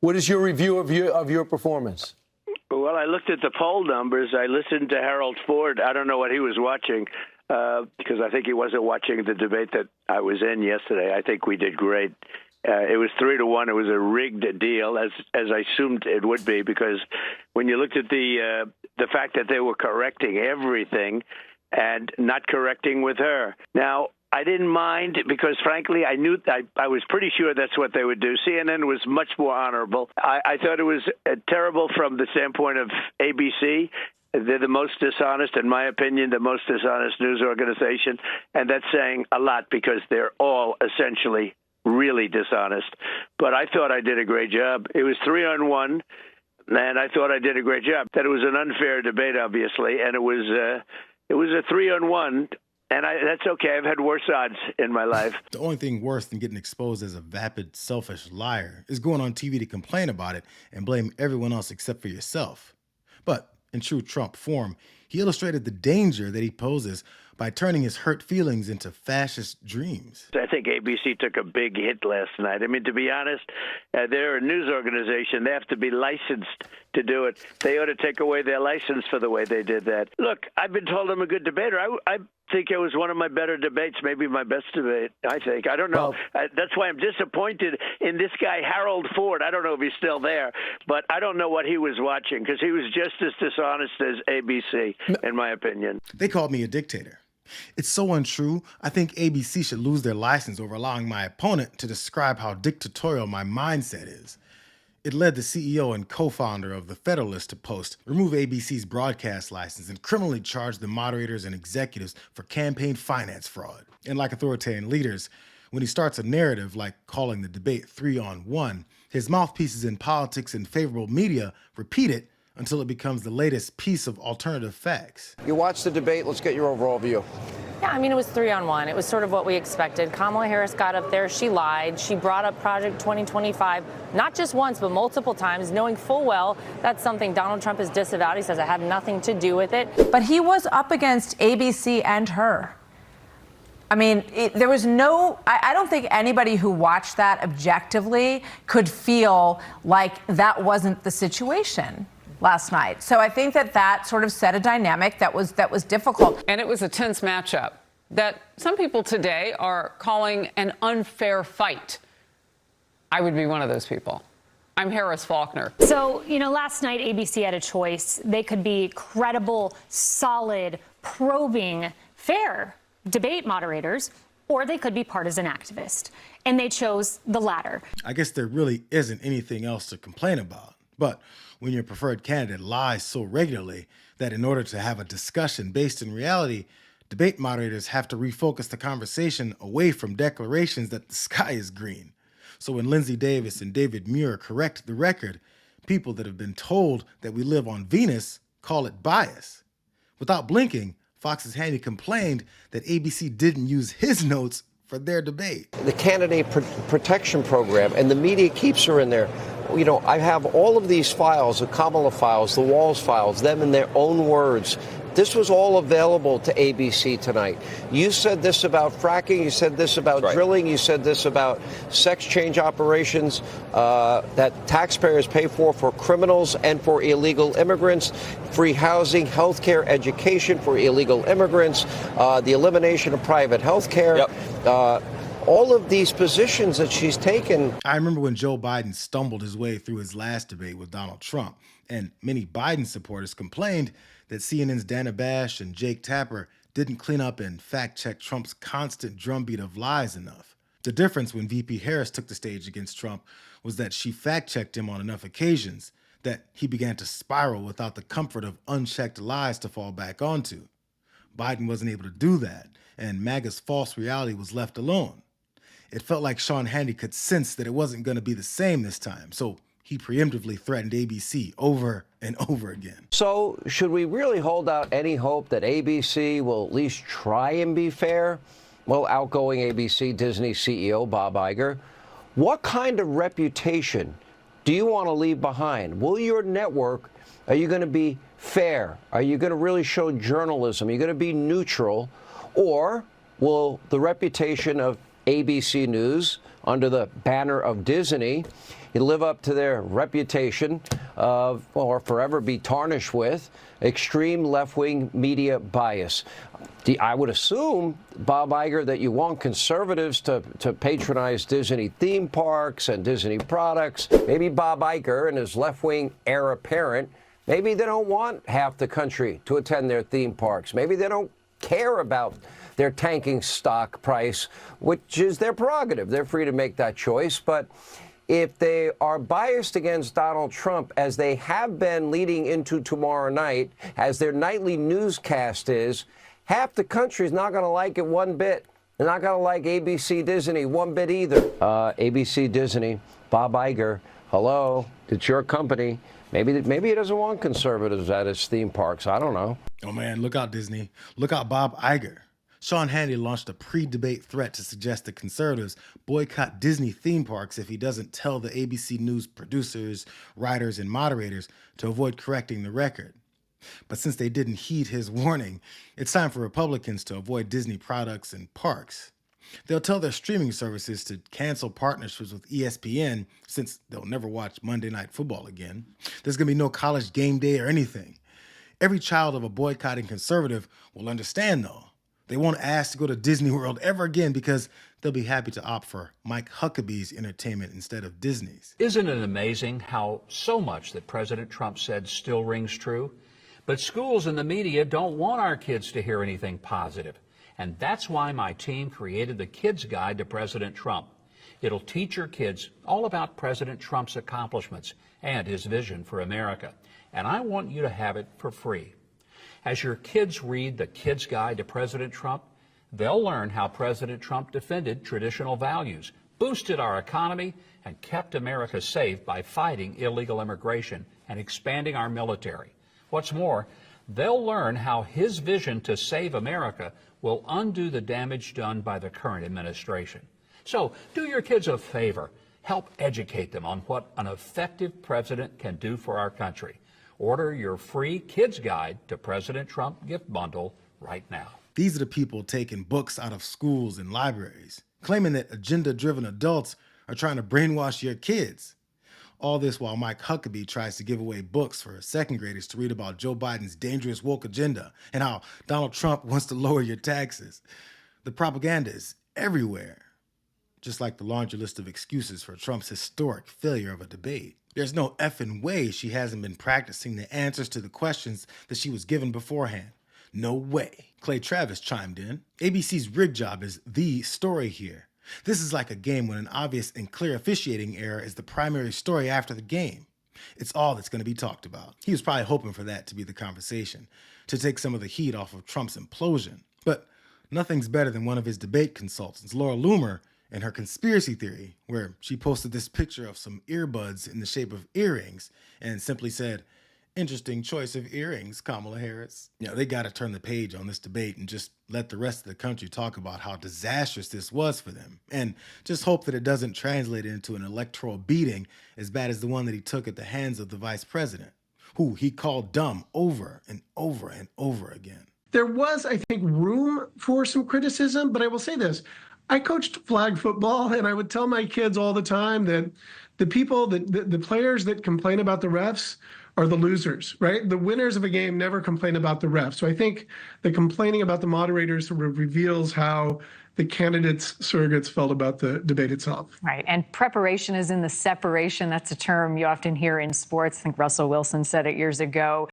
What is your review of your performance? Well, I looked at the poll numbers. I listened to Harold Ford. I don't know what he was watching because I think he wasn't watching the debate that I was in yesterday. I think we did great. It was 3-1. It was a rigged deal, as I assumed it would be, because when you looked at the fact that they were correcting everything and not correcting with her. Now, I didn't mind because, frankly, I knew I was pretty sure that's what they would do. CNN was much more honorable. I thought it was terrible from the standpoint of ABC. They're the most dishonest, in my opinion, the most dishonest news organization. And that's saying a lot because they're all essentially really dishonest. But I thought I did a great job. It was 3-on-1, and I thought I did a great job. That it was an unfair debate, obviously, and it was a 3-on-1. And that's okay. I've had worse odds in my life. The only thing worse than getting exposed as a vapid, selfish liar is going on TV to complain about it and blame everyone else except for yourself. But in true Trump form, he illustrated the danger that he poses by turning his hurt feelings into fascist dreams. I think ABC took a big hit last night. I mean, to be honest, they're a news organization. They have to be licensed to do it. They ought to take away their license for the way they did that. Look, I've been told I'm a good debater. I think it was one of my better debates, maybe my best debate, I think. I don't know. That's why I'm disappointed in this guy, Harold Ford. I don't know if he's still there, but I don't know what he was watching because he was just as dishonest as ABC, in my opinion. They called me a dictator. It's so untrue. I think ABC should lose their license over allowing my opponent to describe how dictatorial my mindset is. It led the CEO and co-founder of The Federalist to post, remove ABC's broadcast license and criminally charge the moderators and executives for campaign finance fraud. And like authoritarian leaders, when he starts a narrative like calling the debate 3-on-1, his mouthpieces in politics and favorable media repeat it until it becomes the latest piece of alternative facts. You watched the debate. Let's get your overall view. Yeah, I mean, it was 3-on-1. It was sort of what we expected. Kamala Harris got up there. She lied. She brought up Project 2025, not just once, but multiple times, knowing full well that's something Donald Trump has disavowed. He says, I had nothing to do with it. But he was up against ABC and her. I mean, there was no, I don't think anybody who watched that objectively could feel like that wasn't the situation last night. So I think that sort of set a dynamic that was difficult. And it was a tense matchup that some people today are calling an unfair fight. I would be one of those people. I'm Harris Faulkner. So, last night ABC had a choice. They could be credible, solid, probing, fair debate moderators, or they could be partisan activists. And they chose the latter. I guess there really isn't anything else to complain about. But when your preferred candidate lies so regularly that in order to have a discussion based in reality, debate moderators have to refocus the conversation away from declarations that the sky is green. So when Lindsey Davis and David Muir correct the record, people that have been told that we live on Venus call it bias. Without blinking, Fox's Handy complained that ABC didn't use his notes for their debate. The candidate protection program, and the media keeps her in there. I have all of these files, the Kamala files, the Walls files, them in their own words. This was all available to ABC tonight. You said this about fracking. You said this about drilling. You said this about sex change operations that taxpayers pay for criminals and for illegal immigrants, free housing, health care, education for illegal immigrants, the elimination of private health care. All of these positions that she's taken. I remember when Joe Biden stumbled his way through his last debate with Donald Trump, and many Biden supporters complained that CNN's Dana Bash and Jake Tapper didn't clean up and fact-check Trump's constant drumbeat of lies enough. The difference when VP Harris took the stage against Trump was that she fact-checked him on enough occasions that he began to spiral without the comfort of unchecked lies to fall back onto. Biden wasn't able to do that, and MAGA's false reality was left alone. It felt like Sean Hannity could sense that it wasn't going to be the same this time, so he preemptively threatened ABC over and over again. So should we really hold out any hope that ABC will at least try and be fair? Well, outgoing ABC Disney CEO Bob Iger, what kind of reputation do you want to leave behind? Will your network, are you going to be fair? Are you going to really show journalism? Are you going to be neutral? Or will the reputation of ABC News under the banner of Disney live up to their reputation of, or forever be tarnished with, extreme left-wing media bias. I would assume, Bob Iger, that you want conservatives to patronize Disney theme parks and Disney products. Maybe Bob Iger and his left-wing heir apparent, maybe they don't want half the country to attend their theme parks. Maybe they don't care about their tanking stock price, which is their prerogative. They're free to make that choice. But if they are biased against Donald Trump, as they have been leading into tomorrow night, as their nightly newscast is, half the country is not going to like it one bit. They're not going to like ABC Disney one bit either. ABC Disney, Bob Iger, hello, it's your company. Maybe he doesn't want conservatives at his theme parks. I don't know. Oh, man, look out, Disney. Look out, Bob Iger. Sean Hannity launched a pre-debate threat to suggest that conservatives boycott Disney theme parks if he doesn't tell the ABC News producers, writers, and moderators to avoid correcting the record. But since they didn't heed his warning, it's time for Republicans to avoid Disney products and parks. They'll tell their streaming services to cancel partnerships with ESPN since they'll never watch Monday Night Football again. There's going to be no college game day or anything. Every child of a boycotting conservative will understand, though. They won't ask to go to Disney World ever again because they'll be happy to opt for Mike Huckabee's entertainment instead of Disney's. Isn't it amazing how so much that President Trump said still rings true? But schools and the media don't want our kids to hear anything positive. And that's why my team created the Kids Guide to President Trump. It'll teach your kids all about President Trump's accomplishments and his vision for America. And I want you to have it for free. As your kids read the Kids Guide to President Trump, they'll learn how President Trump defended traditional values, boosted our economy, and kept America safe by fighting illegal immigration and expanding our military. What's more, they'll learn how his vision to save America will undo the damage done by the current administration. So do your kids a favor. Help educate them on what an effective president can do for our country. Order your free Kids Guide to President Trump gift bundle right now. These are the people taking books out of schools and libraries, claiming that agenda-driven adults are trying to brainwash your kids. All this while Mike Huckabee tries to give away books for second graders to read about Joe Biden's dangerous woke agenda and how Donald Trump wants to lower your taxes. The propaganda is everywhere, just like the laundry list of excuses for Trump's historic failure of a debate. There's no effing way she hasn't been practicing the answers to the questions that she was given beforehand. No way. Clay Travis chimed in. ABC's rig job is the story here. This is like a game when an obvious and clear officiating error is the primary story after the game. It's all that's going to be talked about. He was probably hoping for that to be the conversation, to take some of the heat off of Trump's implosion. But nothing's better than one of his debate consultants, Laura Loomer, and her conspiracy theory, where she posted this picture of some earbuds in the shape of earrings and simply said, "Interesting choice of earrings, Kamala Harris." You know, they got to turn the page on this debate and just let the rest of the country talk about how disastrous this was for them. And just hope that it doesn't translate into an electoral beating as bad as the one that he took at the hands of the vice president, who he called dumb over and over and over again. There was, I think, room for some criticism, but I will say this. I coached flag football, and I would tell my kids all the time that the people, the players that complain about the refs are the losers, right? The winners of a game never complain about the refs. So I think the complaining about the moderators sort of reveals how the candidates' surrogates felt about the debate itself. Right. And preparation is in the separation. That's a term you often hear in sports. I think Russell Wilson said it years ago.